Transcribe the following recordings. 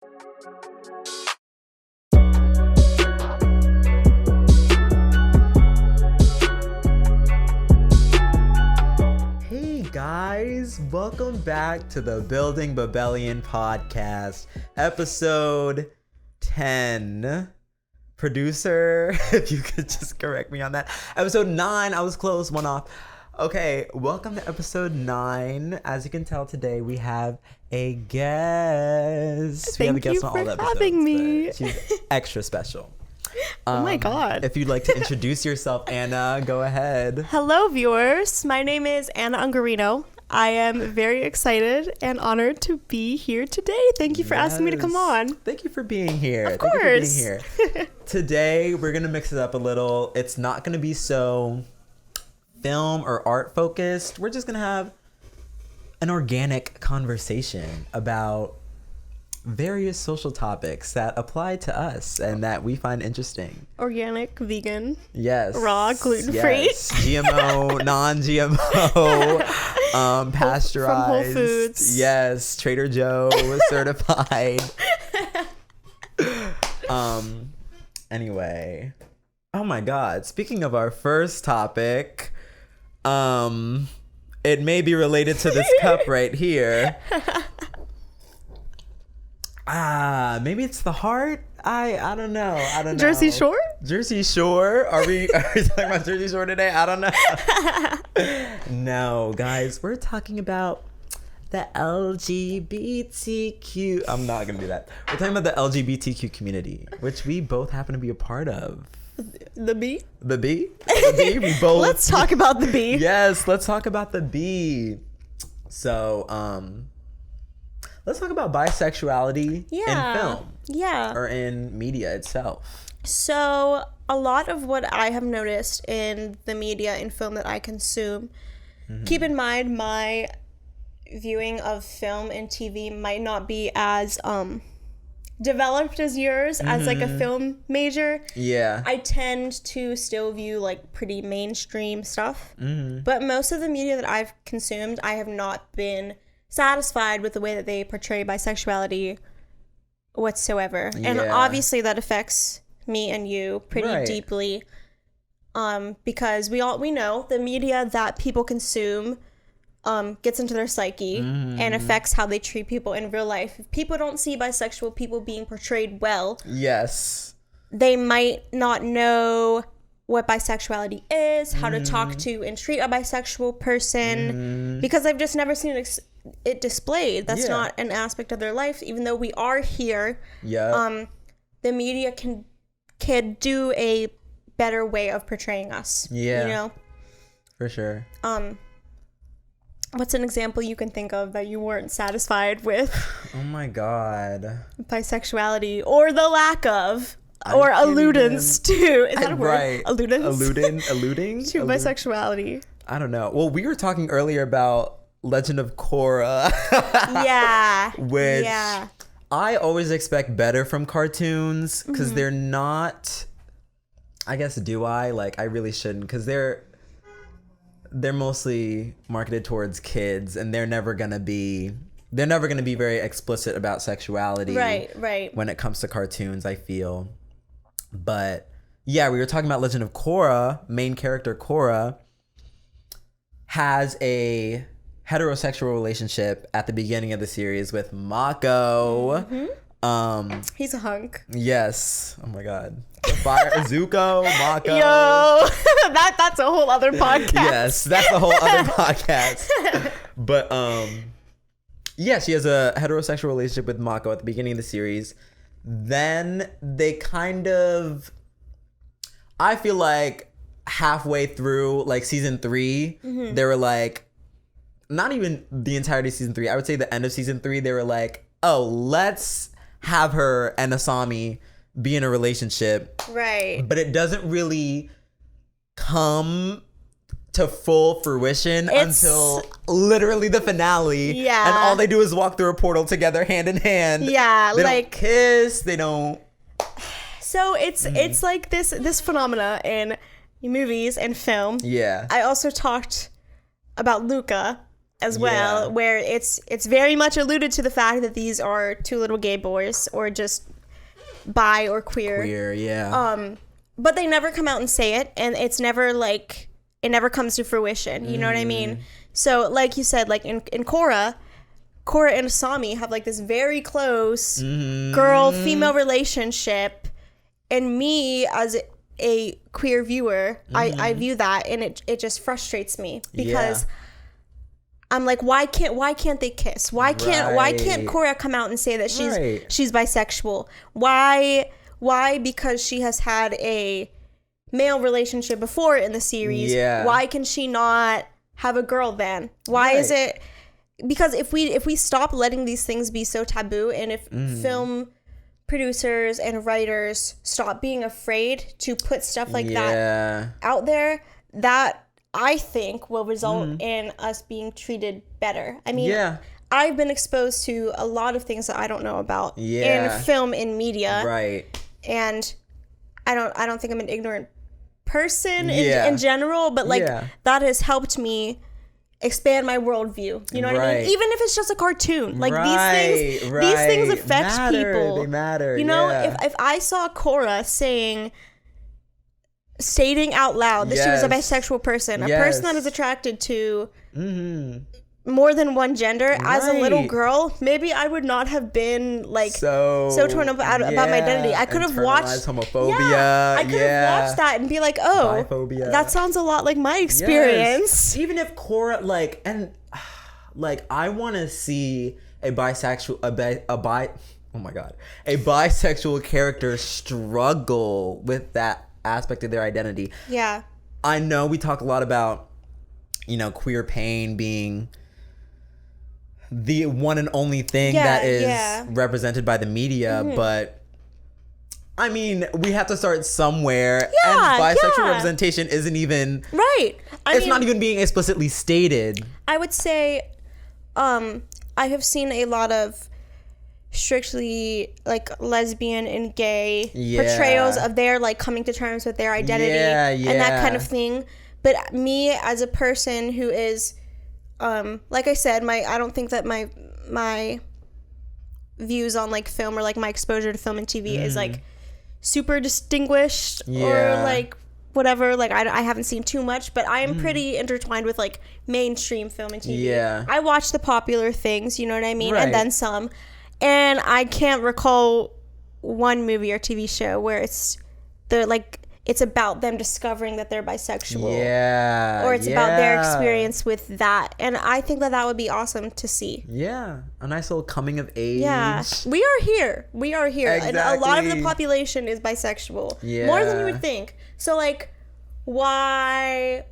Hey guys, welcome back to the Building Babellion podcast, episode 10. Producer, if you could just correct me on that. Episode 9, I was close, one off. Okay, welcome to episode 9. As you can tell, today we have a guest. We have a guest on all the episodes. Thank you for having me. She's extra special. Oh my God. If you'd like to introduce yourself, Anna, go ahead. Hello, viewers. My name is Anna Ungarino. I am very excited and honored to be here today. Thank you for asking me to come on. Thank you for being here. Of course. Thank you for being here. Today, we're going to mix it up a little. It's not going to be so film or art focused. We're just going to have an organic conversation about various social topics that apply to us and that we find interesting. Organic, vegan, yes, raw, gluten-free, yes. GMO, non-GMO, pasteurized, from Whole Foods, yes, Trader Joe certified. Anyway, oh my God, speaking of our first topic, it may be related to this cup right here. Maybe it's the heart. I don't know. Jersey Shore? Jersey Shore? Are we talking about Jersey Shore today? I don't know. No, guys, we're talking about the LGBTQ. I'm not gonna do that. We're talking about the LGBTQ community, which we both happen to be a part of. The B? The B? The B? We both. Let's talk about the B. Yes, let's talk about the B. So, let's talk about bisexuality in film. Yeah. Or in media itself. So, a lot of what I have noticed in the media and film that I consume, keep in mind my viewing of film and TV might not be as developed as yours as like a film major. Yeah. I tend to still view like pretty mainstream stuff. But most of the media that I've consumed, I have not been satisfied with the way that they portray bisexuality whatsoever. And obviously that affects me and you pretty deeply, because we know the media that people consume gets into their psyche and affects how they treat people in real life. If people don't see bisexual people being portrayed well, yes, they might not know what bisexuality is, how to talk to and treat a bisexual person, because they've just never seen it displayed. That's not an aspect of their life, even though we are here. The media can do a better way of portraying us. You know, for sure. What's an example you can think of that you weren't satisfied with? Oh my God. Bisexuality or the lack of, or alludence to. Is that a word? Right. Alluding to bisexuality. I don't know. Well, we were talking earlier about Legend of Korra. Which I always expect better from cartoons because they're not, I guess, do I? Like, I really shouldn't, because they're mostly marketed towards kids, and they're never gonna be very explicit about sexuality. Right. When it comes to cartoons, I feel. But yeah, we were talking about Legend of Korra. Main character Korra has a heterosexual relationship at the beginning of the series with Mako. He's a hunk. Yes. Oh my God. Fire Zuko, Mako. Yo, that's a whole other podcast. Yes, that's a whole other podcast. But yeah, she has a heterosexual relationship with Mako at the beginning of the series. Then they kind of, I feel like halfway through like season 3, they were like, not even the entirety of season 3, I would say the end of season 3, they were like, oh, let's have her and Asami be in a relationship. Right. But it doesn't really come to full fruition until literally the finale. Yeah. And all they do is walk through a portal together hand in hand. Yeah. They don't kiss. They don't. So it's like this phenomena in movies and film. Yeah. I also talked about Luca as well, where it's very much alluded to the fact that these are two little gay boys or just bi or queer. But they never come out and say it, and it's never like, it never comes to fruition. You know what I mean? So like you said, like in Korra and Asami have like this very close girl-female relationship, and me as a queer viewer, I view that, and it just frustrates me because I'm like, why can't they kiss? Why can't Korra come out and say that she's bisexual? Why? Because she has had a male relationship before in the series. Why can she not have a girl then? Why is it? Because if we stop letting these things be so taboo, and if film producers and writers stop being afraid to put stuff like that out there, that I think will result in us being treated better. I mean, I've been exposed to a lot of things that I don't know about in film and media. And I don't think I'm an ignorant person in general, but like that has helped me expand my worldview. You know what I mean? Even if it's just a cartoon, like these things affect people. They matter. You know, if I saw Korra stating out loud that she was a bisexual person, a person that is attracted to more than one gender, as a little girl, maybe I would not have been like so torn up about my identity. I could have watched homophobia. I could have watched that and be like, oh, biphobia. That sounds a lot like my experience. Even if Korra, I want to see a bisexual character struggle with that aspect of their identity. I know we talk a lot about, you know, queer pain being the one and only thing that is represented by the media, but I mean, we have to start somewhere, and bisexual representation isn't even it's not even being explicitly stated. I would say I have seen a lot of strictly like lesbian and gay portrayals of their like coming to terms with their identity and that kind of thing. But me as a person who is like I said, I don't think that my views on like film or like my exposure to film and TV is like super distinguished or like whatever. Like I haven't seen too much, but I am pretty intertwined with like mainstream film and TV. I watch the popular things, you know what I mean, and then some. And I can't recall one movie or TV show where it's about them discovering that they're bisexual. Or it's about their experience with that. And I think that would be awesome to see. A nice little coming of age. We are here. Exactly. And a lot of the population is bisexual. More than you would think. So like, why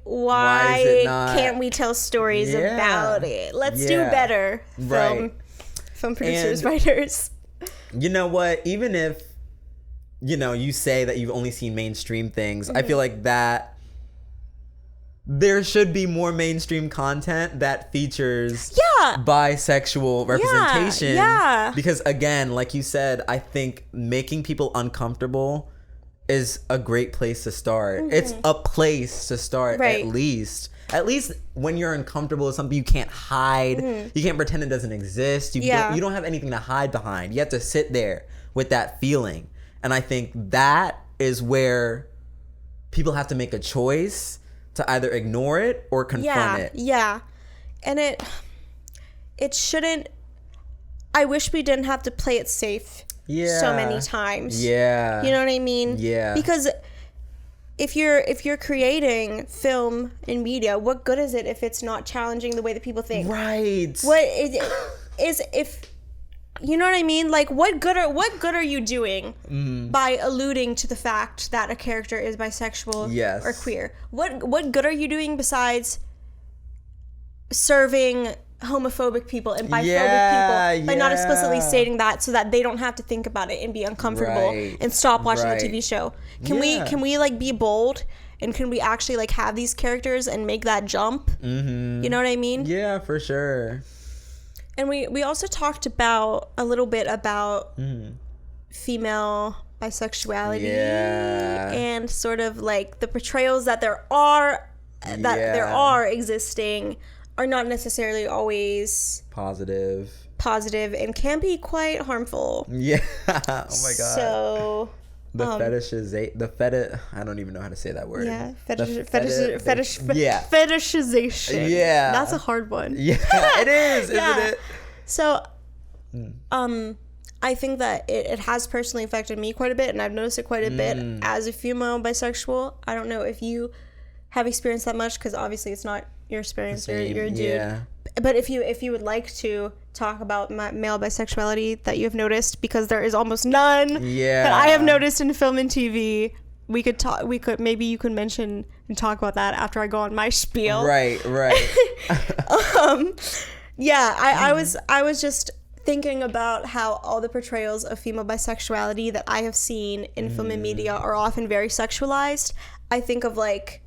can't we tell stories about it? Let's do better. Film producers, writers. You know what? Even if, you know, you say that you've only seen mainstream things, I feel like that there should be more mainstream content that features bisexual representation. Because again, like you said, I think making people uncomfortable is a great place to start. It's a place to start at least. At least when you're uncomfortable with something, you can't hide. You can't pretend it doesn't exist. You don't have anything to hide behind. You have to sit there with that feeling. And I think that is where people have to make a choice to either ignore it or confront it. And it shouldn't. I wish we didn't have to play it safe so many times. You know what I mean? Because if you're creating film and media, what good is it if it's not challenging the way that people think? What is if you know what I mean? Like, what good are you doing by alluding to the fact that a character is bisexual or queer? What good are you doing besides serving homophobic people and biphobic people by not explicitly stating that, so that they don't have to think about it and be uncomfortable and stop watching the TV show? Can we like be bold, and can we actually like have these characters and make that jump? You know what I mean? Yeah, for sure. And we also talked about a little bit about female bisexuality and sort of like the portrayals that there are existing are not necessarily always positive and can be quite harmful. Yeah. Oh my god. So the I don't even know how to say that word. Yeah, fetishization. Yeah, that's a hard one. Yeah, it is, isn't it? So, I think that it has personally affected me quite a bit, and I've noticed it quite a bit as a female bisexual. I don't know if you have experienced that much, because obviously it's not your experience. You're a dude. Yeah. But if you would like to talk about male bisexuality that you have noticed, because there is almost none that I have noticed in film and TV, maybe you could mention and talk about that after I go on my spiel. Right. Yeah, I was just thinking about how all the portrayals of female bisexuality that I have seen in film and media are often very sexualized. I think of like,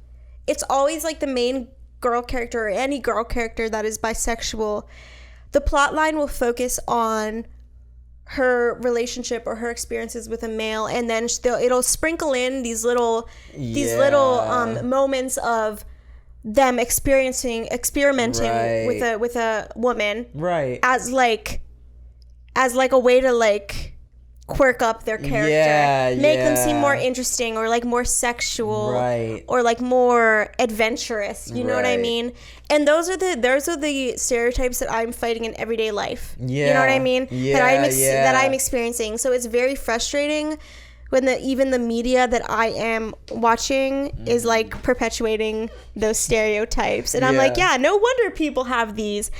it's always like the main girl character or any girl character that is bisexual, the plot line will focus on her relationship or her experiences with a male, and then it'll sprinkle in these little moments of them experimenting with a woman, right, as like a way to like quirk up their character, make them seem more interesting or like more sexual, right, or like more adventurous, you know what I mean? And those are the stereotypes that I'm fighting in everyday life. You know what I mean? That I'm experiencing. So it's very frustrating when even the media that I am watching is like perpetuating those stereotypes, and I'm like, yeah, no wonder people have these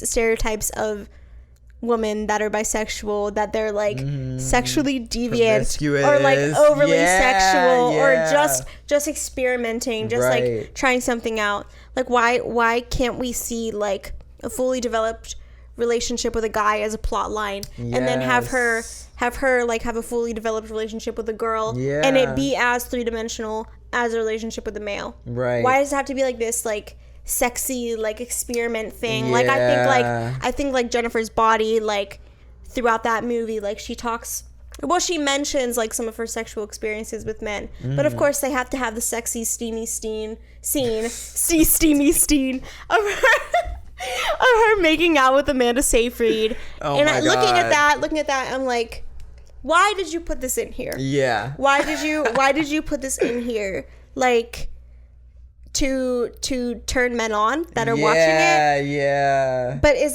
stereotypes of women that are bisexual, that they're like sexually deviant or like overly sexual or just experimenting, just like trying something out. Like why can't we see like a fully developed relationship with a guy as a plot line, and then have her like have a fully developed relationship with a girl, and it be as three-dimensional as a relationship with a male? Right. Why does it have to be like this like sexy like experiment thing? Like I think like Jennifer's Body, like throughout that movie, like she mentions like some of her sexual experiences with men, but of course they have to have the sexy steamy scene of her making out with Amanda Seyfried. Looking at that, I'm like, why did you put this in here? Why did you put this in here? Like, to turn men on that are watching it. But is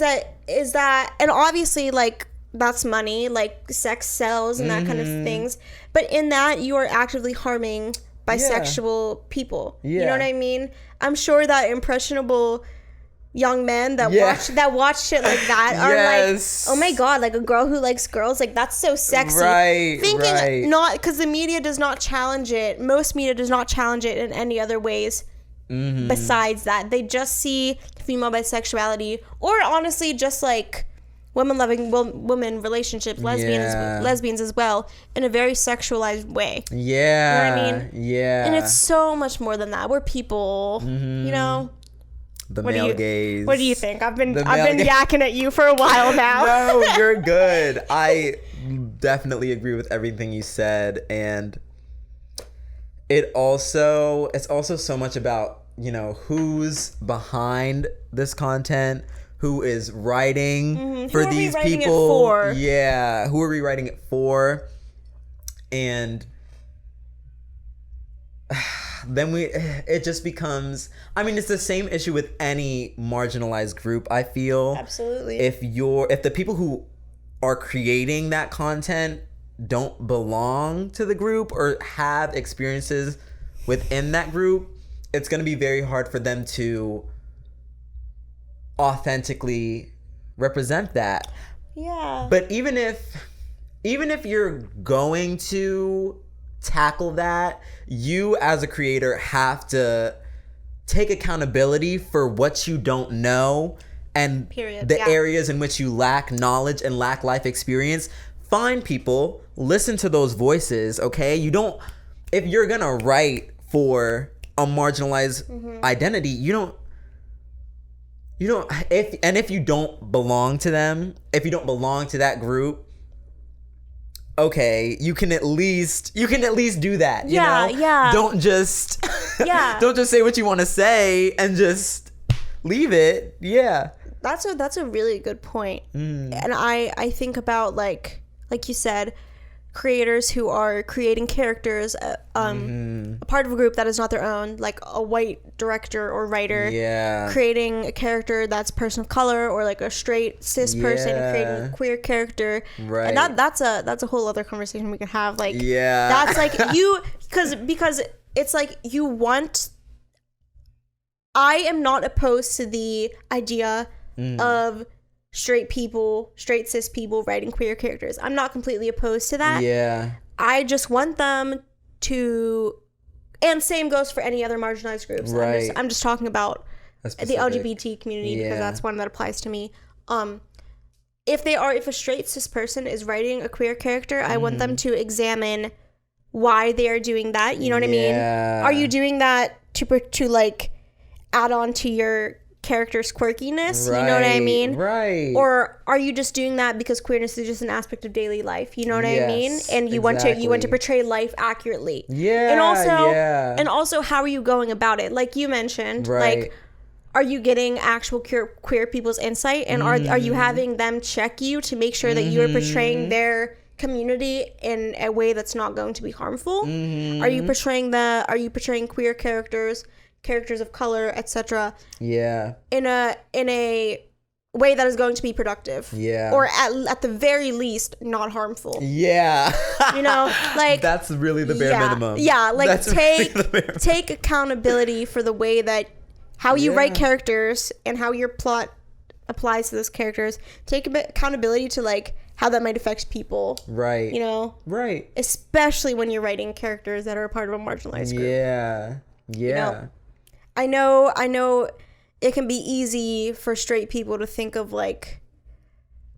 that and obviously like that's money, like sex sells and that kind of things, but in that you are actively harming bisexual people. You know what I mean? I'm sure that impressionable young men that watch shit like that are like, oh my god, like a girl who likes girls, like that's so sexy. Not because the media does not challenge it. Most media does not challenge it in any other ways. Besides that, they just see female bisexuality, or honestly just like women loving women relationships, lesbians as well, in a very sexualized way. You know what I mean? And it's so much more than that. We're people, you know. The male gaze. What do you think? I've been yakking at you for a while now. No, you're good. I definitely agree with everything you said, and it's also so much about, you know, who's behind this content, who is writing for these people. Who are we writing it for? And then it just becomes, I mean, it's the same issue with any marginalized group, I feel. Absolutely. If the people who are creating that content don't belong to the group or have experiences within that group, it's going to be very hard for them to authentically represent that. Yeah. But even if you're going to tackle that, you as a creator have to take accountability for what you don't know and the areas in which you lack knowledge and lack life experience. Find people, listen to those voices, okay? If you're gonna write for a marginalized identity, if you don't belong to them, if you don't belong to that group, okay, you can at least do that. You know? Yeah. Don't just say what you want to say and just leave it. Yeah. That's a really good point. And I think about like you said, creators who are creating characters, a part of a group that is not their own, like a white director or writer, creating a character that's person of color, or like a straight cis person creating a queer character, right? And that's a whole other conversation we can have. Like, that's like you, because it's like you want. I am not opposed to the idea of straight cis people writing queer characters. I'm not completely opposed to that. Yeah. I just want them to, and same goes for any other marginalized groups. Right. I'm just talking about the LGBT community because that's one that applies to me. If a straight cis person is writing a queer character, I want them to examine why they are doing that. You know what I mean? Are you doing that to like add on to your character's quirkiness, right, you know what I mean? Right. Or are you just doing that because queerness is just an aspect of daily life, you know what I mean? And you want to portray life accurately. Yeah. And also how are you going about it? Like you mentioned, like, are you getting actual queer people's insight, and are you having them check you to make sure that you're portraying their community in a way that's not going to be harmful? Are you portraying queer characters of color, etc. In a way that is going to be productive, or at the very least not harmful. You know, like that's really the bare minimum. Like take accountability for the way that how you write characters and how your plot applies to those characters. Take accountability to like how that might affect people, right? You know, right, especially when you're writing characters that are a part of a marginalized group. You know? I know it can be easy for straight people to think of like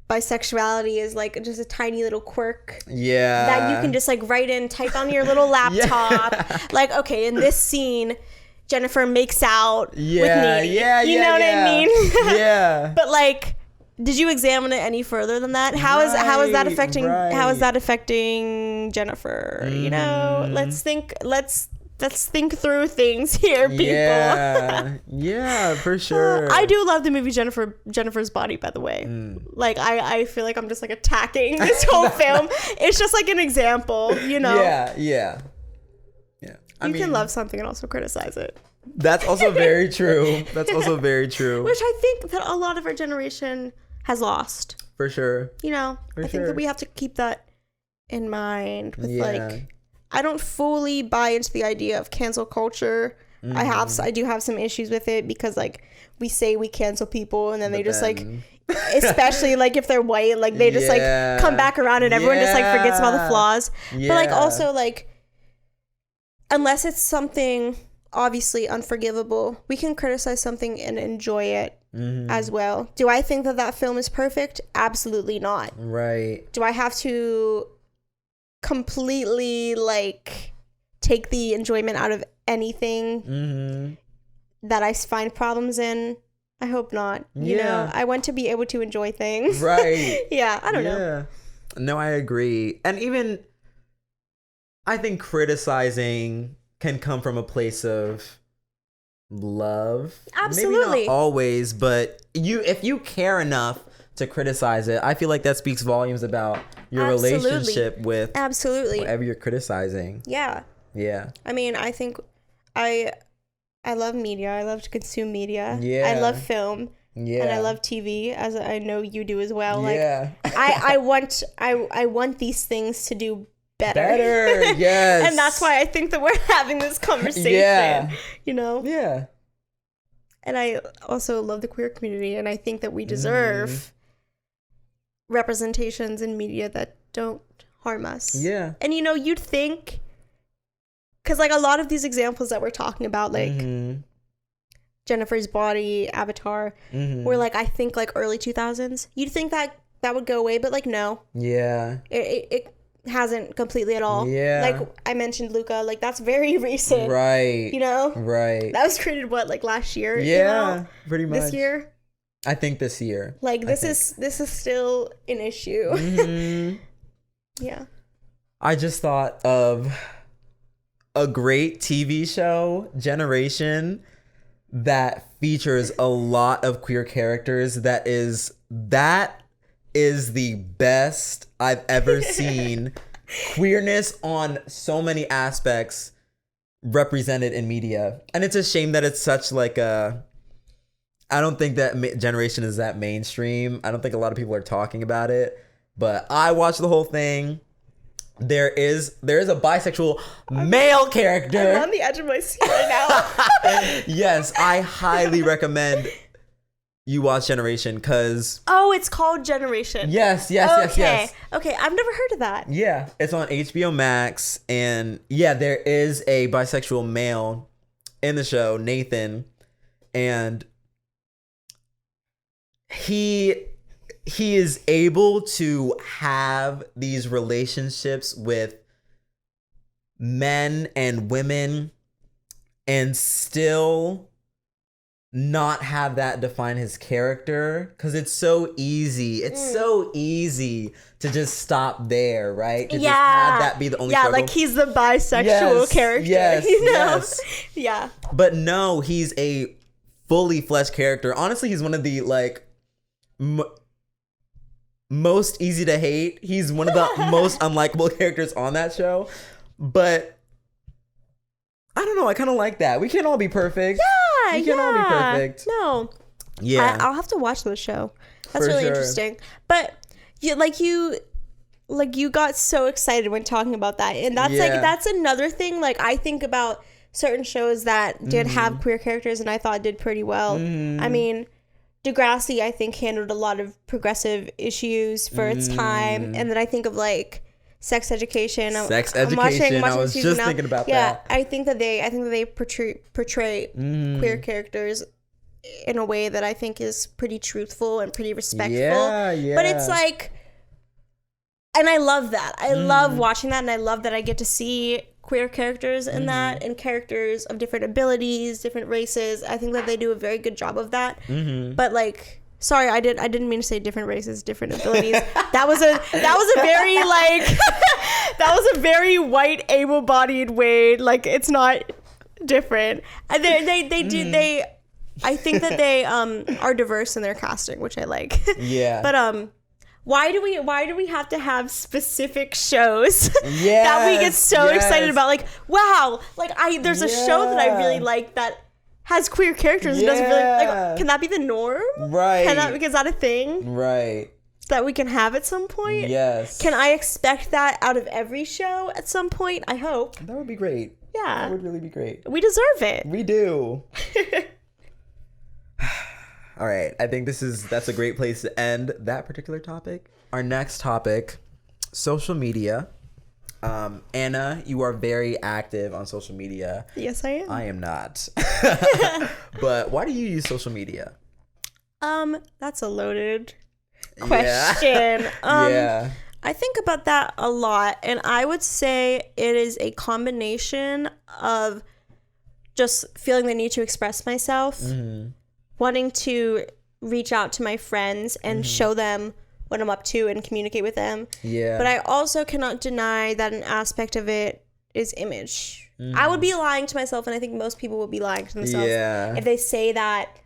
bisexuality as like just a tiny little quirk that you can just like write in, type on your little laptop. Like, okay, in this scene Jennifer makes out with me. You know what I mean? But like, did you examine it any further than that? How is that affecting Jennifer? You know, let's think through things here, people. Yeah, for sure. I do love the movie Jennifer's Body, by the way. Like, I feel like I'm just like attacking this whole film. It's just like an example, you know? Yeah. You can love something and also criticize it. That's also very true. Which I think that a lot of our generation has lost. For sure. You know, I think that we have to keep that in mind with like, I don't fully buy into the idea of cancel culture. I do have some issues with it because like we say we cancel people and then they just like, especially like if they're white, like they just like come back around and everyone just like forgets about the flaws. But like also like, unless it's something obviously unforgivable, we can criticize something and enjoy it as well. Do I think that film is perfect? Absolutely not. Right. Do I have to completely like take the enjoyment out of anything that I find problems in? I hope not. You know, I want to be able to enjoy things. Right. I don't know. No, I agree. And even I think criticizing can come from a place of love. Absolutely. Maybe not always, but if you care enough to criticize it, I feel like that speaks volumes about your relationship with whatever you're criticizing. Yeah. I mean, I think I love media. I love to consume media. I love film. And I love TV, as I know you do as well. Like, I want these things to do better. Yes. And that's why I think that we're having this conversation. You know? And I also love the queer community, and I think that we deserve representations in media that don't harm us. And you know, you'd think, because like a lot of these examples that we're talking about, like Jennifer's Body, Avatar, were like, I think like early 2000s. You'd think that would go away, but like no. It hasn't completely at all. Like I mentioned Luca, like that's very recent. Right. You know? Right. That was created like last year? Pretty much. This year? I think this year. Like this is still an issue. I just thought of a great TV show, Generation, that features a lot of queer characters that is the best I've ever seen queerness on so many aspects represented in media. And it's a shame that it's such like a, I don't think that generation is that mainstream. I don't think a lot of people are talking about it, but I watched the whole thing. There is a bisexual male character. I'm on the edge of my seat right now. Yes, I highly recommend you watch Generation because... Oh, it's called Generation. Yes. Okay, I've never heard of that. Yeah, it's on HBO Max, and yeah, there is a bisexual male in the show, Nathan, and he is able to have these relationships with men and women and still not have that define his character, because it's so easy. It's so easy to just stop there, right? To just have that be the only struggle. Like he's the bisexual character. Yes, you know? yes. Yeah. But no, he's a fully fleshed character. Honestly, he's one of the like most easy to hate. He's one of the most unlikable characters on that show. But I don't know. I kind of like that. We can't all be perfect. Yeah, we can't all be perfect. No. Yeah. I'll have to watch the show. That's For really sure. interesting. But you got so excited when talking about that, and that's another thing. Like I think about certain shows that did have queer characters, and I thought did pretty well. I mean, Degrassi, I think, handled a lot of progressive issues for its time. And then I think of like Sex Education. I was just thinking about that. Yeah, I think that they portray queer characters in a way that I think is pretty truthful and pretty respectful. Yeah. But it's like, and I love that. I love watching that, and I love that I get to see queer characters in that, and characters of different abilities, different races. I think that they do a very good job of that. But like, sorry, I didn't mean to say different races, different abilities. that was a very like that was a very white, able-bodied way. Like it's not different. And they I think that they are diverse in their casting, which I like. Yeah. But why do we have to have specific shows that we get so excited about? Like, wow, like there's a show that I really like that has queer characters and doesn't really like. Can that be the norm? Right. Is that a thing? Right. That we can have at some point? Yes. Can I expect that out of every show at some point? I hope. That would be great. Yeah. That would really be great. We deserve it. We do. All right. I think that's a great place to end that particular topic. Our next topic, social media. Anna, you are very active on social media. Yes, I am. I am not. But why do you use social media? That's a loaded question. Yeah. I think about that a lot, and I would say it is a combination of just feeling the need to express myself, wanting to reach out to my friends and show them what I'm up to and communicate with them. Yeah. But I also cannot deny that an aspect of it is image. I would be lying to myself, and I think most people would be lying to themselves if they say that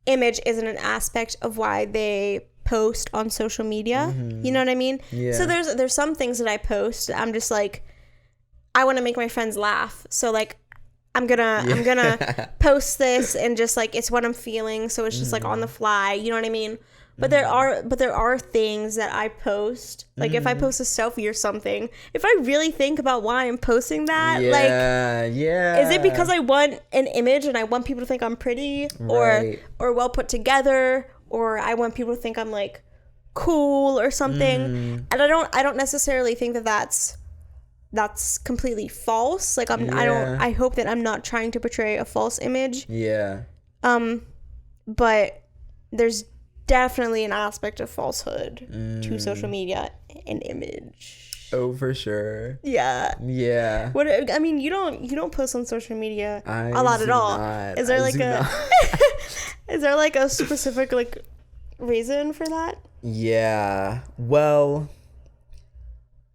image isn't an aspect of why they post on social media. You know what I mean? Yeah. So there's some things that I post. I'm just like, I want to make my friends laugh. So like, I'm gonna post this, and just like, it's what I'm feeling. So it's just like on the fly. You know what I mean? But there are things that I post. Like if I post a selfie or something, if I really think about why I'm posting that, is it because I want an image and I want people to think I'm pretty or well put together, or I want people to think I'm like cool or something? And I don't necessarily think that that's completely false. Like I hope that I'm not trying to portray a false image. Yeah. But there's definitely an aspect of falsehood to social media and image. Oh, for sure. Yeah. Yeah. What I mean, you don't post on social media a lot at all. Is there is there like a specific like reason for that? Yeah. Well,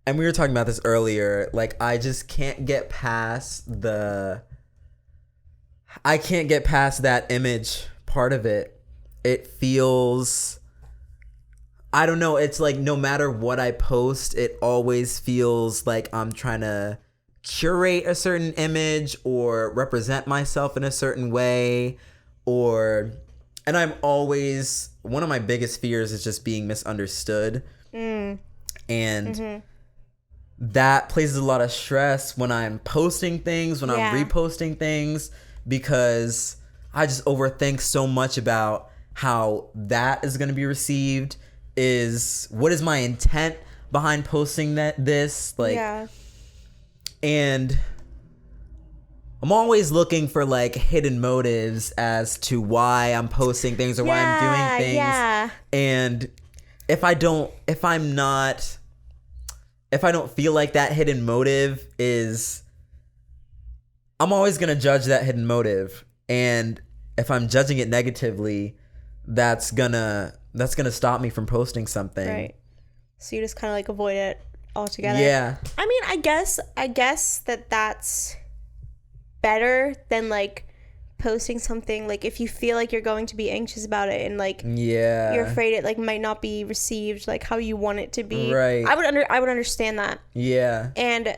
and we were talking about this earlier. Like, I just can't get past I can't get past that image part of it. It feels, I don't know, it's like no matter what I post, it always feels like I'm trying to curate a certain image or represent myself in a certain way, and I'm always, one of my biggest fears is just being misunderstood. And that places a lot of stress when I'm posting things, when I'm reposting things, because I just overthink so much about how that is going to be received. What is my intent behind posting this? And I'm always looking for like hidden motives as to why I'm posting things or why I'm doing things. Yeah. And if I don't feel like that hidden motive is, I'm always going to judge that hidden motive. And if I'm judging it negatively, that's gonna stop me from posting something. Right. So you just kind of like avoid it altogether. Yeah. I mean, I guess that's better than like posting something like if you feel like you're going to be anxious about it and like you're afraid it like might not be received like how you want it to be. Right. I would understand that. Yeah. And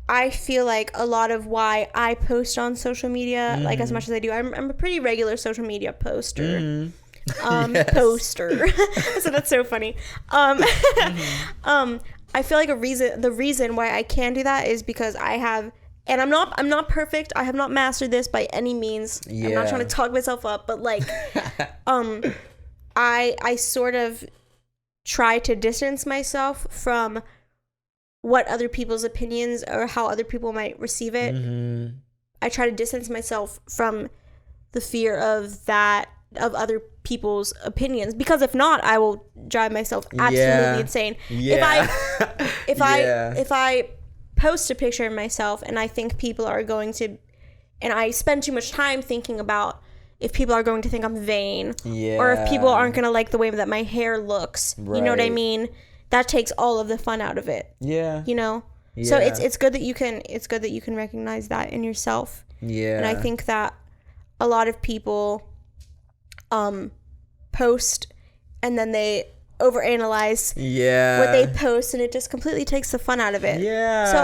I feel like a lot of why I post on social media, like as much as I do, I'm a pretty regular social media poster. Poster. So that's so funny. I feel like the reason why I can do that is because I have, and I'm not perfect. I have not mastered this by any means. I'm not trying to talk myself up, but like, I sort of try to distance myself from what other people's opinions or how other people might receive it. I try to distance myself from the fear of other people's opinions, because if not, I will drive myself absolutely insane. If I post a picture of myself and I think people are going to, and I spend too much time thinking about if people are going to think I'm vain, or if people aren't going to like the way that my hair looks, you know what I mean? That takes all of the fun out of it. Yeah. You know? Yeah. So it's good that you can recognize that in yourself. Yeah. And I think that a lot of people post and then they overanalyze what they post, and it just completely takes the fun out of it. So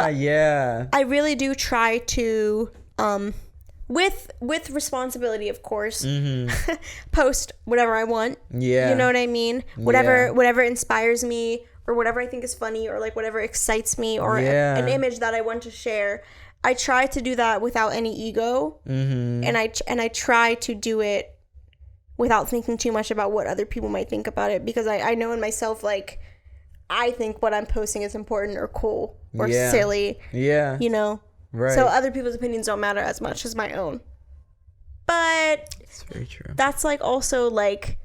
I really do try to with responsibility, of course, post whatever I want. Yeah. You know what I mean? Whatever inspires me, or whatever I think is funny, or like whatever excites me, or an image that I want to share. I try to do that without any ego. And I try to do it without thinking too much about what other people might think about it, because I know in myself, like, I think what I'm posting is important or cool or silly. Yeah. You know? Right. So other people's opinions don't matter as much as my own. But it's very true. That's like also like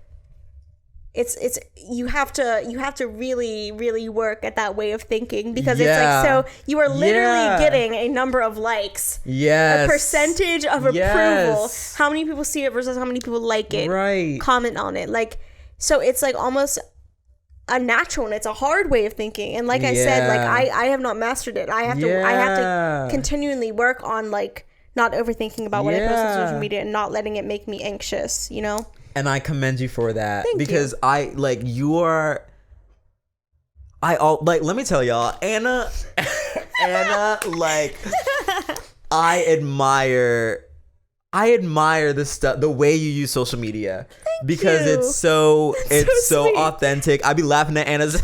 it's you have to really, really work at that way of thinking, because it's like, so you are literally getting a number of likes, a percentage of approval, how many people see it versus how many people like it, comment on it, like, so it's like almost a natural, and it's a hard way of thinking. And like I said, like I have not mastered it. I have to continually work on like not overthinking about what I post on social media and not letting it make me anxious, you know? And I commend you for that. Thank because you. Let me tell y'all, Anna, like, I admire the stuff, the way you use social media. Because it's so authentic. I'd be laughing at Anna's.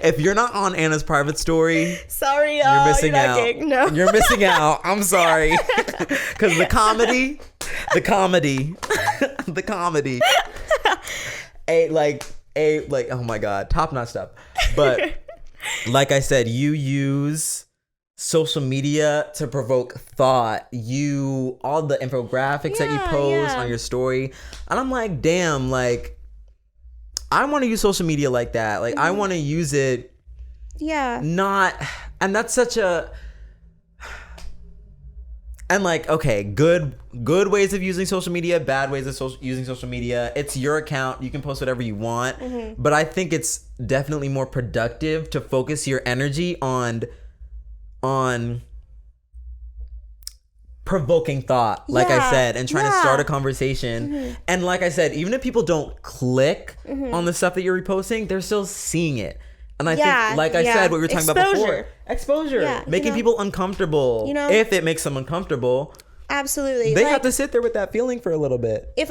If you're not on Anna's private story, sorry, you're missing out. No. You're missing out. I'm sorry. Because the comedy, oh my God, top notch stuff. But like I said, you use social media to provoke thought. All the infographics that you post on your story, and I'm like, damn, like, I want to use social media like that. Like, I want to use it. And that's such a, and like, okay, good ways of using social media, bad ways of using social media. It's your account. You can post whatever you want. But I think it's definitely more productive to focus your energy on provoking thought, like I said, and trying to start a conversation. And like I said, even if people don't click on the stuff that you're reposting, they're still seeing it. And I think, like I said, what we were talking about before, exposure, making people uncomfortable. If it makes them uncomfortable, absolutely, they have to sit there with that feeling for a little bit. If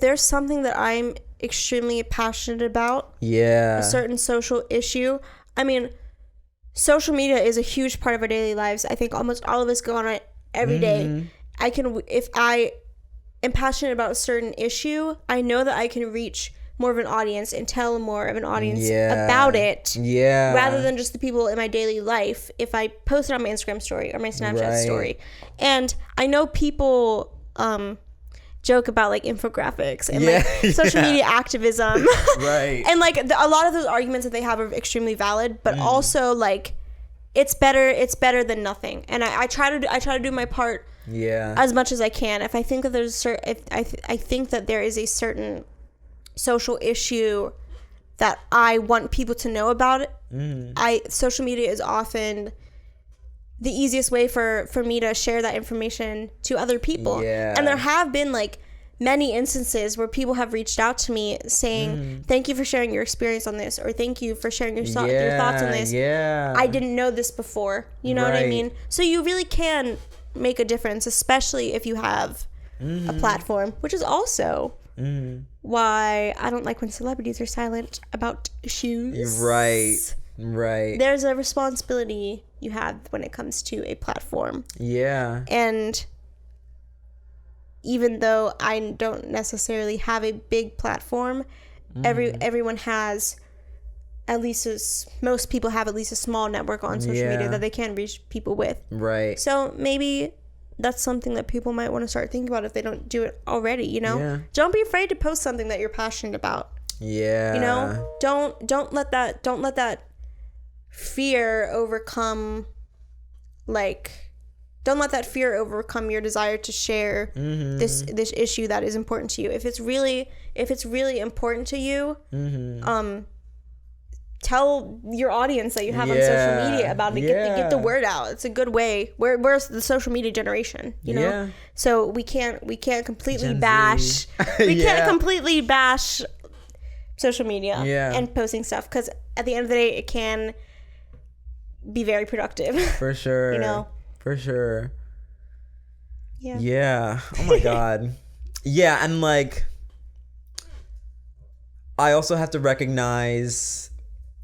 there's something that I'm extremely passionate about, a certain social issue, I mean, social media is a huge part of our daily lives. I think almost all of us go on it every day. If I am passionate about a certain issue, I know that I can reach more of an audience and tell more of an audience about it, rather than just the people in my daily life if I post it on my Instagram story or my Snapchat story. And I know people joke about like infographics and like social media activism, and like a lot of those arguments that they have are extremely valid, but also like it's better than nothing. And I try to do my part as much as I can. If I think that there's I think that there is a certain social issue that I want people to know about it, social media is often the easiest way for me to share that information to other people. And there have been like many instances where people have reached out to me saying, thank you for sharing your experience on this, or thank you for sharing your thoughts on this. I didn't know this before. You know what I mean? So you really can make a difference, especially if you have a platform, which is also why I don't like when celebrities are silent about issues. Right. There's a responsibility you have when it comes to a platform. And even though I don't necessarily have a big platform, everyone has at least most people have at least a small network on social media that they can reach people with. So maybe that's something that people might want to start thinking about if they don't do it already, you know? Don't be afraid to post something that you're passionate about. You know? Don't let that fear overcome your desire to share this issue that is important to you. If it's really important to you, tell your audience that you have on social media about it. Get the word out. It's a good way. We're the social media generation, you know. So we can't completely bash. Can't completely bash social media and posting stuff, because at the end of the day, it can be very productive. For sure. You know. For sure. Yeah. Oh my God. And like, I also have to recognize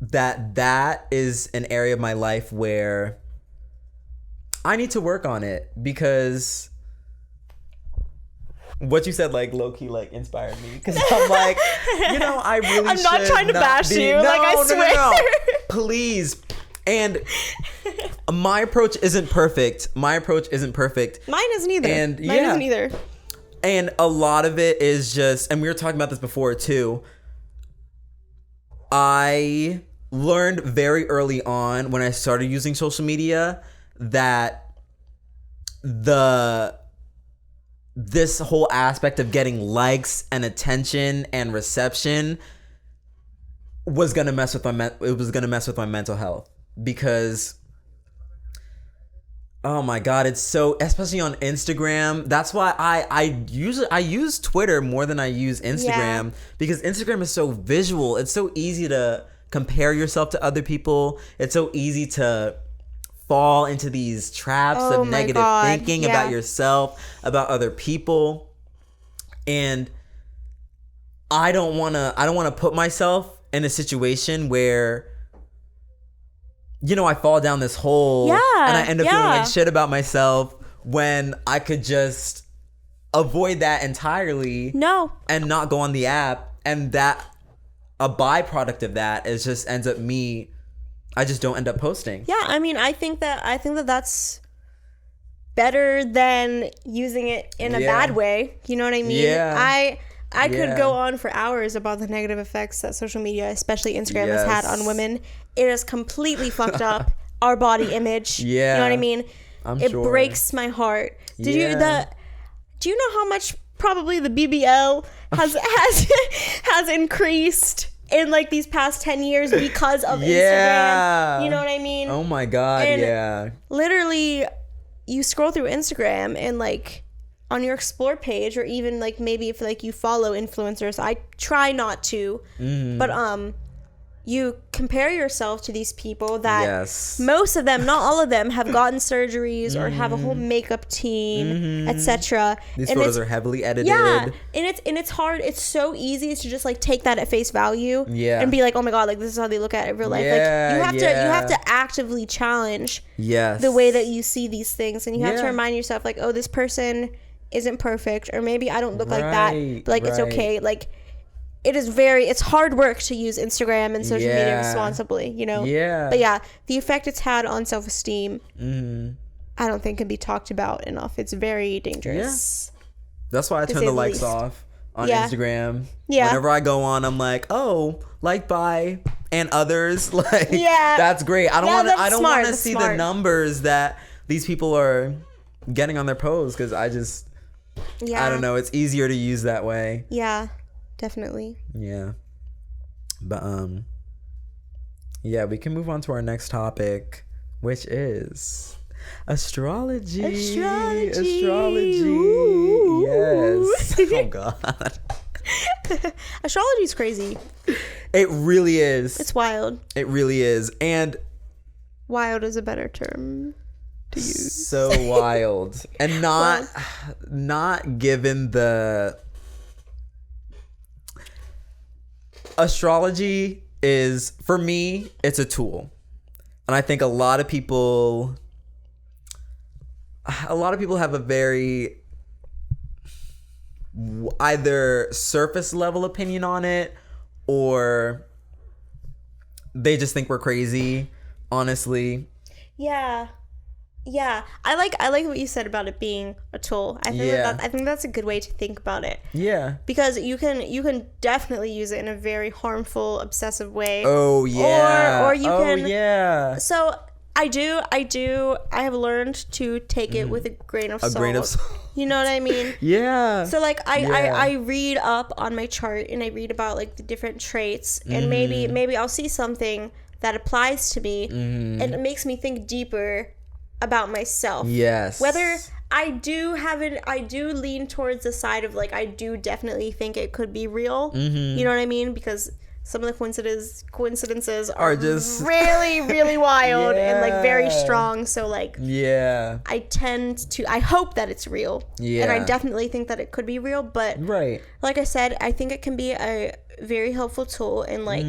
that is an area of my life where I need to work on it, because what you said, like, low-key, like, inspired me, because I'm like, you know, I really I'm not trying to bash you, like, I swear. No. Please. And my approach isn't perfect. Mine isn't either. And mine isn't either. And a lot of it is just, and we were talking about this before too, I learned very early on when I started using social media that this whole aspect of getting likes and attention and reception was gonna mess with my mental health, because oh my God, it's so, especially on Instagram. That's why I use Twitter more than I use Instagram, because Instagram is so visual. It's so easy to compare yourself to other people. It's so easy to fall into these traps of negative thinking about yourself, about other people. And I don't want to put myself in a situation where, you know, I fall down this hole and I end up feeling like shit about myself, when I could just avoid that entirely. And not go on the app. And that a byproduct of that is just ends up I just don't end up posting. I mean, I think that that's better than using it in a bad way. You know what I mean? I could go on for hours about the negative effects that social media, especially Instagram, has had on women. It has completely fucked up our body image. You know what I mean? It breaks my heart. Do you know how much probably the BBL has increased in like these past 10 years because of Instagram? You know what I mean? Oh my God. And literally, you scroll through Instagram and like on your explore page, or even like maybe if like you follow influencers, I try not to, but you compare yourself to these people that most of them, not all of them, have gotten surgeries or have a whole makeup team, etc. These photos are heavily edited. Yeah, and it's hard. It's so easy to just like take that at face value and be like, oh my god, like this is how they look at it in real life. Like you have to actively challenge the way that you see these things, and you have to remind yourself like, oh, this person isn't perfect, or maybe I don't look like that, but like it's okay. Like it's hard work to use Instagram and social media responsibly, you know? But yeah, the effect it's had on self-esteem, I don't think can be talked about enough. It's very dangerous. That's why I turn the likes off on Instagram. Whenever I go on, I'm like, oh, liked by and others. Like, that's great. I don't want to see the numbers that these people are getting on their posts, because I don't know. It's easier to use that way. Yeah. Definitely. Yeah. But we can move on to our next topic, which is astrology. Ooh. Yes. Oh god. Astrology is crazy. It really is. It's wild. It really is. And wild is a better term to use. So wild. And not given the astrology is, for me, it's a tool. And I think a lot of people have a very either surface level opinion on it, or they just think we're crazy, honestly. Yeah, I like what you said about it being a tool. I think that's a good way to think about it. Yeah. Because you can definitely use it in a very harmful, obsessive way. Oh yeah. Or you can. Yeah. So I have learned to take it with a grain of salt. You know what I mean? Yeah. So like I read up on my chart and I read about like the different traits, and maybe I'll see something that applies to me, and it makes me think deeper about myself. Yes. Whether I do lean towards the side of like, I do definitely think it could be real. You know what I mean? Because some of the coincidences are just really, really wild and like very strong. So like, I hope that it's real. Yeah. And I definitely think that it could be real. But like I said, I think it can be a very helpful tool in like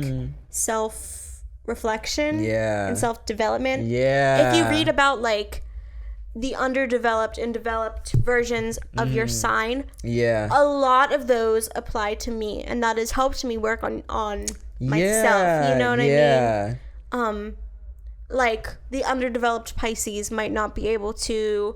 self-reflection and self-development. If you read about like the underdeveloped and developed versions of your sign, a lot of those apply to me, and that has helped me work on myself. You know what I mean? Like the underdeveloped Pisces might not be able to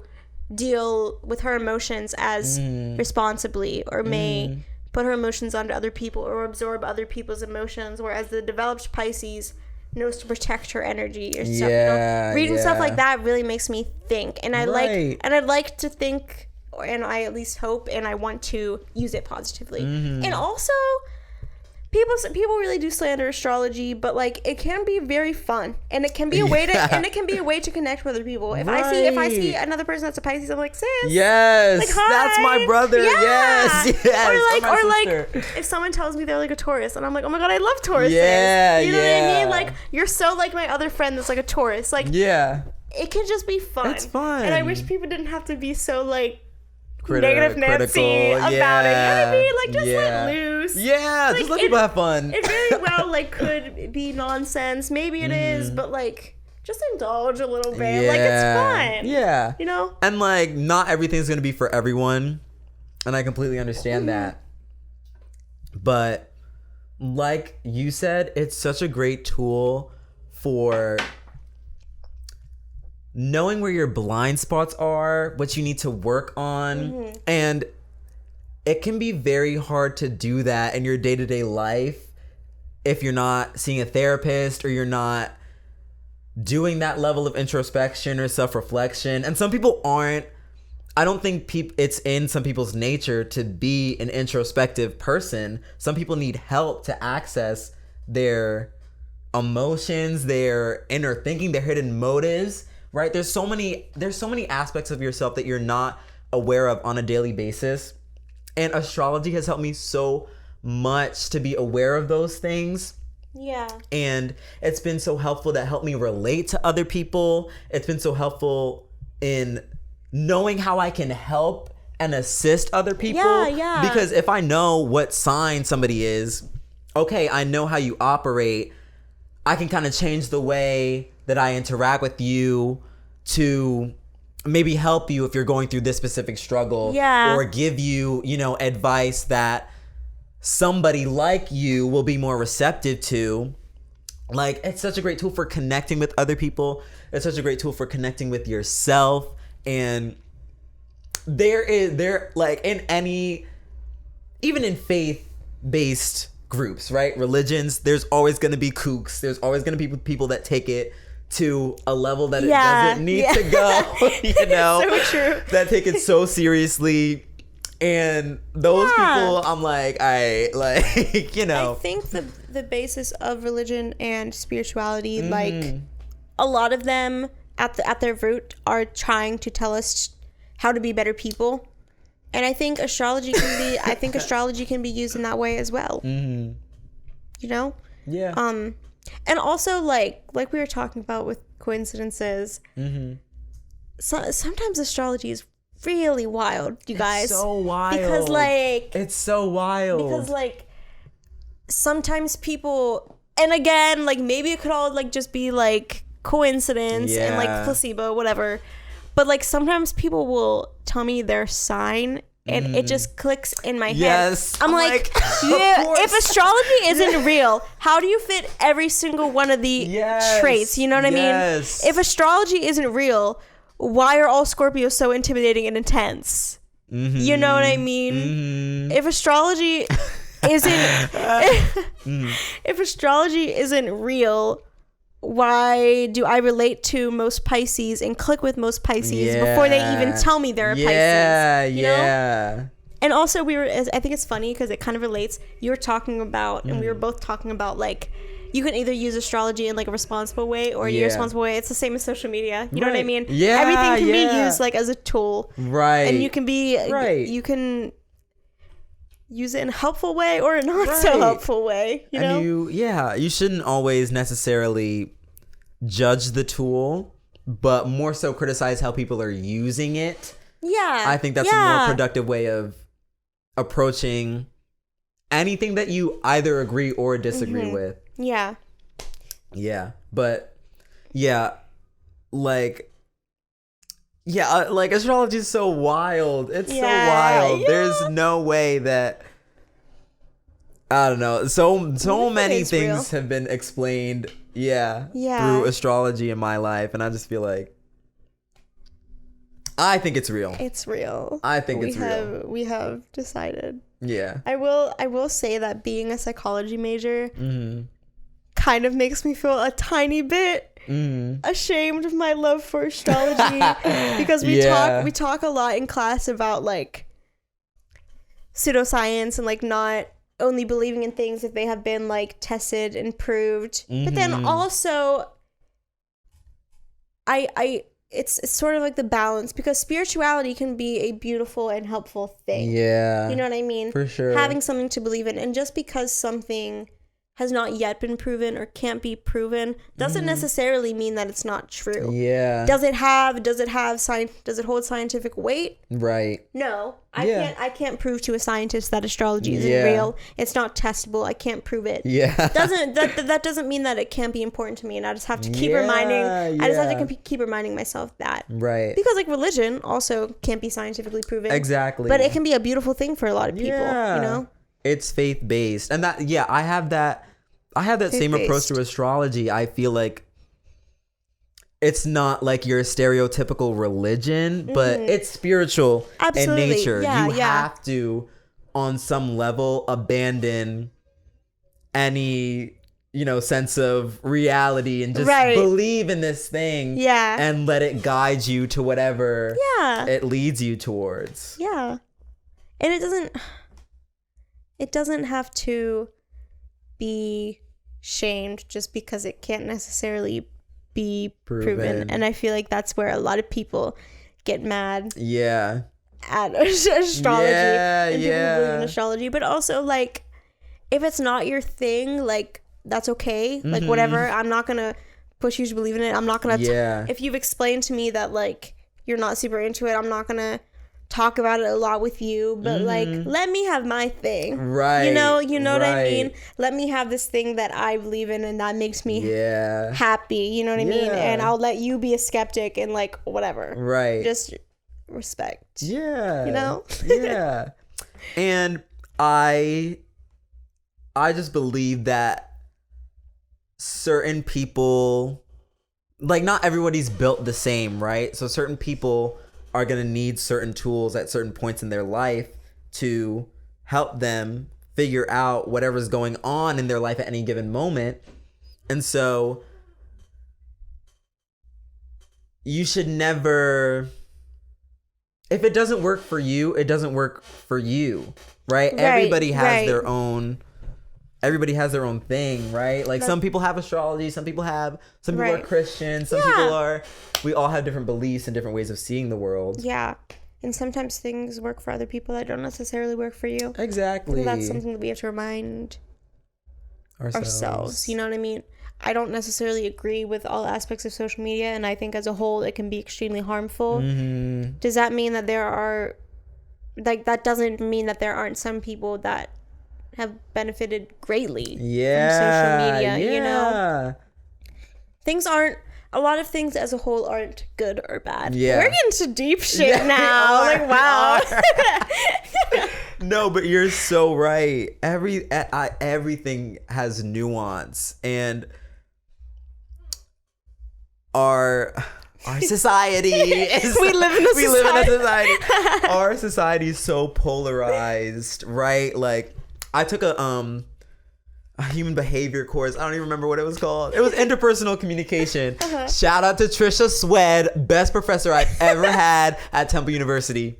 deal with her emotions as responsibly, or may put her emotions onto other people or absorb other people's emotions, whereas the developed Pisces knows to protect her energy or stuff. You know? Reading stuff like that really makes me think, and I like to think, and I at least hope, and I want to use it positively. And also, people really do slander astrology, but like it can be very fun, and it can be a way to connect with other people. If I see another person that's a Pisces, I'm like, sis, like, hi, that's my brother. Yes. Or like if someone tells me they're like a Taurus, and I'm like, oh my god, I love Tauruses. You know what I mean? Like, you're so like my other friend that's like a Taurus. Like, it can just be fun. It's fun, and I wish people didn't have to be so like negative Nancy about it. You know what I mean? Like, just let loose. Like, just let people have fun. It very well like could be nonsense. Maybe it is, but like just indulge a little bit. Like, it's fun. You know? And like, not everything's gonna be for everyone, and I completely understand that. But like you said, it's such a great tool for knowing where your blind spots are, what you need to work on. And it can be very hard to do that in your day-to-day life if you're not seeing a therapist, or you're not doing that level of introspection or self-reflection. And some people aren't. I don't think it's in some people's nature to be an introspective person. Some people need help to access their emotions, their inner thinking, their hidden motives, right? There's so many aspects of yourself that you're not aware of on a daily basis. And astrology has helped me so much to be aware of those things. Yeah. And it's been so helpful to help me relate to other people. It's been so helpful in knowing how I can help and assist other people. Yeah. Because if I know what sign somebody is, okay, I know how you operate. I can kind of change the way that I interact with you to maybe help you if you're going through this specific struggle. Yeah. Or give you, advice that somebody like you will be more receptive to. Like, it's such a great tool for connecting with other people. It's such a great tool for connecting with yourself. And there like in any, even in faith-based groups, right? Religions, there's always going to be kooks. There's always going to be people that take it to a level that it doesn't need to go, So true. that take it so seriously. And those people, I'm like, I think the basis of religion and spirituality, like a lot of them at their root are trying to tell us how to be better people. And I think astrology can be used in that way as well. Mm-hmm. Yeah. And also like we were talking about with coincidences. Mm-hmm. Sometimes astrology is really wild, you guys. It's so wild. Because it's so wild. Because like sometimes people, and again, like maybe it could all like just be like coincidence and like placebo, whatever. But like sometimes people will tell me their sign and it just clicks in my head. Yes. I'm like yeah, if astrology isn't real, how do you fit every single one of the traits? You know what I mean? If astrology isn't real, why are all Scorpios so intimidating and intense? Mm-hmm. You know what I mean? Mm-hmm. If astrology isn't real, why do I relate to most Pisces and click with most Pisces before they even tell me they're a Pisces? You know? And also I think it's funny because it kind of relates. You were talking about, and we were both talking about, like, you can either use astrology in like a responsible way or a irresponsible way. It's the same as social media. You know what I mean? Yeah. Everything can be used like as a tool. Right. And you can use it in a helpful way or a not so helpful way. You know? You shouldn't always necessarily judge the tool, but more so criticize how people are using it. Yeah. I think that's a more productive way of approaching anything that you either agree or disagree with. Yeah. Yeah. But like astrology is so wild. It's so wild. Yeah. There's no way that, I don't know. So many things have been explained through astrology in my life, and I just feel like I think it's real. It's real. I think it's real. We have decided. Yeah. I will say that being a psychology major kind of makes me feel a tiny bit ashamed of my love for astrology because we talk a lot in class about like pseudoscience and like not only believing in things if they have been like tested and proved. But then also it's sort of like the balance, because spirituality can be a beautiful and helpful thing. Yeah. You know what I mean? For sure. Having something to believe in. And just because something has not yet been proven or can't be proven doesn't necessarily mean that it's not true. Yeah. Does it hold scientific weight? Right. No. I can't prove to a scientist that astrology isn't real. It's not testable. I can't prove it. Yeah. That doesn't mean that it can't be important to me, and I just have to keep keep reminding myself that. Right. Because like religion also can't be scientifically proven. Exactly. But it can be a beautiful thing for a lot of people, you know? It's faith-based. And that I have that same approach to astrology. I feel like it's not like your stereotypical religion, but it's spiritual in nature. You have to, on some level, abandon any, sense of reality and just believe in this thing and let it guide you to whatever it leads you towards. Yeah. And it doesn't have to be shamed just because it can't necessarily be proven. And I feel like that's where a lot of people get mad at astrology and people who believe in astrology. But also, like, if it's not your thing, like, that's okay. Like, whatever. I'm not gonna push you to believe in it. I'm not gonna if you've explained to me that, like, you're not super into it, I'm not gonna talk about it a lot with you, but like, let me have my thing, right? You know what I mean? Let me have this thing that I believe in and that makes me happy, you know what I mean? And I'll let you be a skeptic and like whatever, right? Just respect, you know? And I just believe that certain people, like, not everybody's built the same, right? So certain people are going to need certain tools at certain points in their life to help them figure out whatever's going on in their life at any given moment. And so you should never, if it doesn't work for you, it doesn't work for you, right? Everybody has their own, everybody has their own thing, right? Like, some people have astrology, some people are Christian, some people are, we all have different beliefs and different ways of seeing the world. Yeah. And sometimes things work for other people that don't necessarily work for you. Exactly. And that's something that we have to remind ourselves. You know what I mean? I don't necessarily agree with all aspects of social media, and I think as a whole it can be extremely harmful. Does that mean that there are, like, that doesn't mean that there aren't some people that have benefited greatly from social media, you know? Things aren't, a lot of things as a whole aren't good or bad. We're into deep shit now. Like, wow. No, but you're so right. Everything has nuance, and our society is, we live in a society. Our society is so polarized, right? Like, I took a human behavior course. I don't even remember what it was called. It was interpersonal communication. Shout out to Trisha Swed, best professor I've ever had at Temple University.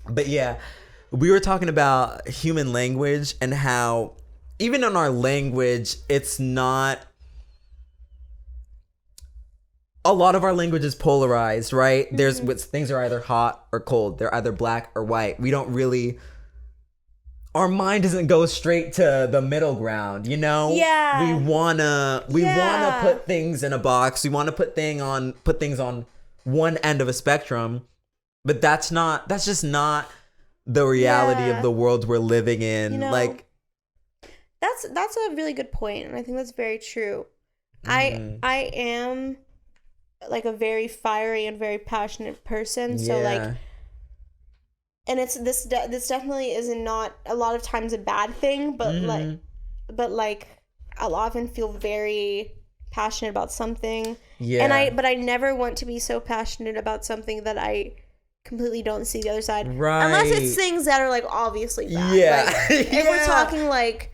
But yeah, we were talking about human language and how even in our language, it's not, a lot of our language is polarized, right? There's things are either hot or cold. They're either black or white. We don't really, our mind doesn't go straight to the middle ground, you know? We wanna put things in a box. We wanna put things on one end of a spectrum, but that's just not the reality of the world we're living in. You know, like, that's a really good point, and I think that's very true. I am like a very fiery and very passionate person, so like, and it's this definitely is not a lot of times a bad thing, but like I'll often feel very passionate about something, but I never want to be so passionate about something that I completely don't see the other side, unless it's things that are like obviously bad. Like, if we're talking like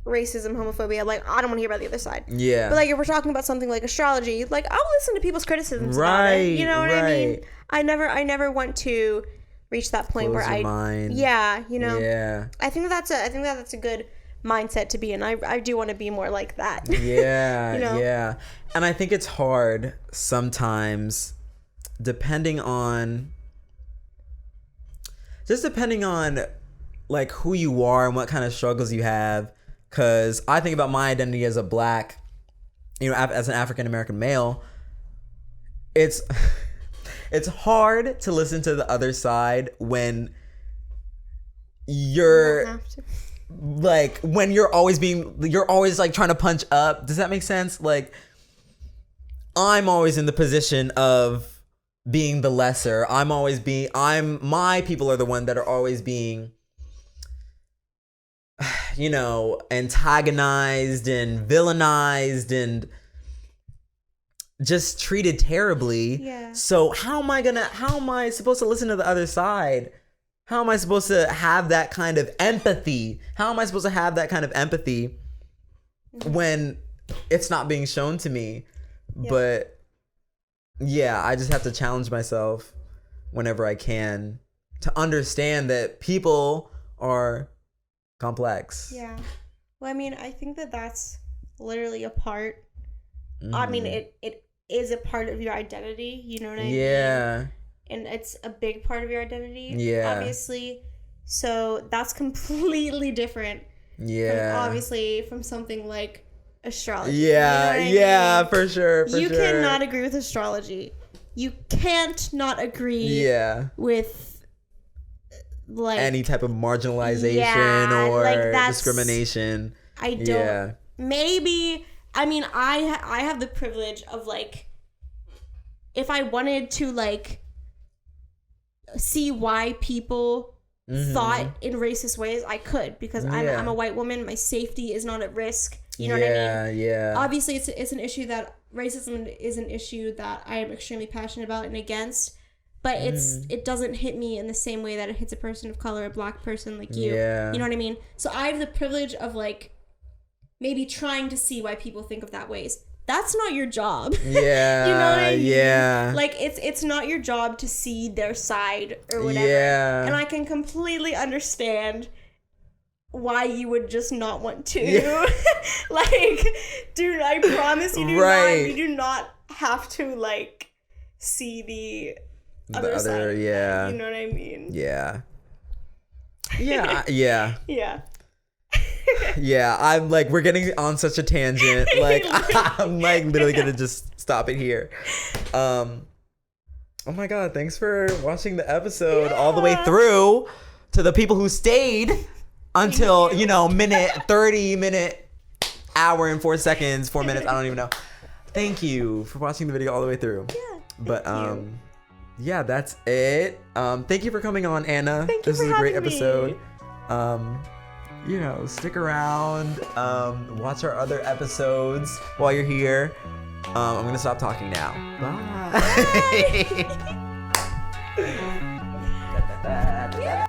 racism, homophobia, like, I don't want to hear about the other side. But like, if we're talking about something like astrology, like, I'll listen to people's criticisms about it. You know what I mean? I never want to reach that point where mind. You know. I think that's a good mindset to be in. I do want to be more like that. You know? And I think it's hard sometimes, depending on like who you are and what kind of struggles you have. Because I think about my identity as a black, you know, as an African American male, it's hard to listen to the other side when you're like, when you're always like trying to punch up. Does that make sense? Like, I'm always in the position of being the lesser. My people are the one that are always being, you know, antagonized and villainized and just treated terribly. So how am I supposed to listen to the other side? How am I supposed to have that kind of empathy? When it's not being shown to me? But yeah, I just have to challenge myself whenever I can to understand that people are complex. Well, I mean, I think that that's literally a part. I mean, it is a part of your identity. You know what I mean? Yeah. And it's a big part of your identity. Yeah. Obviously. So that's completely different. Yeah. Obviously, from something like astrology. Yeah. You know yeah. I mean? For sure. You cannot agree with astrology. You can't not agree. Yeah. With like any type of marginalization or like discrimination. I don't. Maybe. I mean, I have the privilege of like, if I wanted to like see why people thought in racist ways, I could, because I'm a white woman. My safety is not at risk. You know what I mean? Yeah. Obviously, it's an issue that racism is an issue that I am extremely passionate about and against. But it doesn't hit me in the same way that it hits a person of color, a black person like you. Yeah. You know what I mean? So I have the privilege of like maybe trying to see why people think of that ways. That's not your job. Yeah. You know what I mean? Yeah. Like it's not your job to see their side or whatever. Yeah. And I can completely understand why you would just not want to. Yeah. Like, dude, I promise you do not have to like see the other side. Yeah. You know what I mean? Yeah. Yeah. Yeah. Yeah. Yeah, I'm like, we're getting on such a tangent. Like, I'm like literally gonna just stop it here. Oh my god, thanks for watching the episode all the way through. To the people who stayed until, minute 30, hour and 4 seconds, 4 minutes, I don't even know. Thank you for watching the video all the way through. Yeah. But yeah, that's it. Thank you for coming on, Anna. Thank you this for is a great having episode. me. Stick around, watch our other episodes while you're here. I'm gonna stop talking now. Bye. Bye.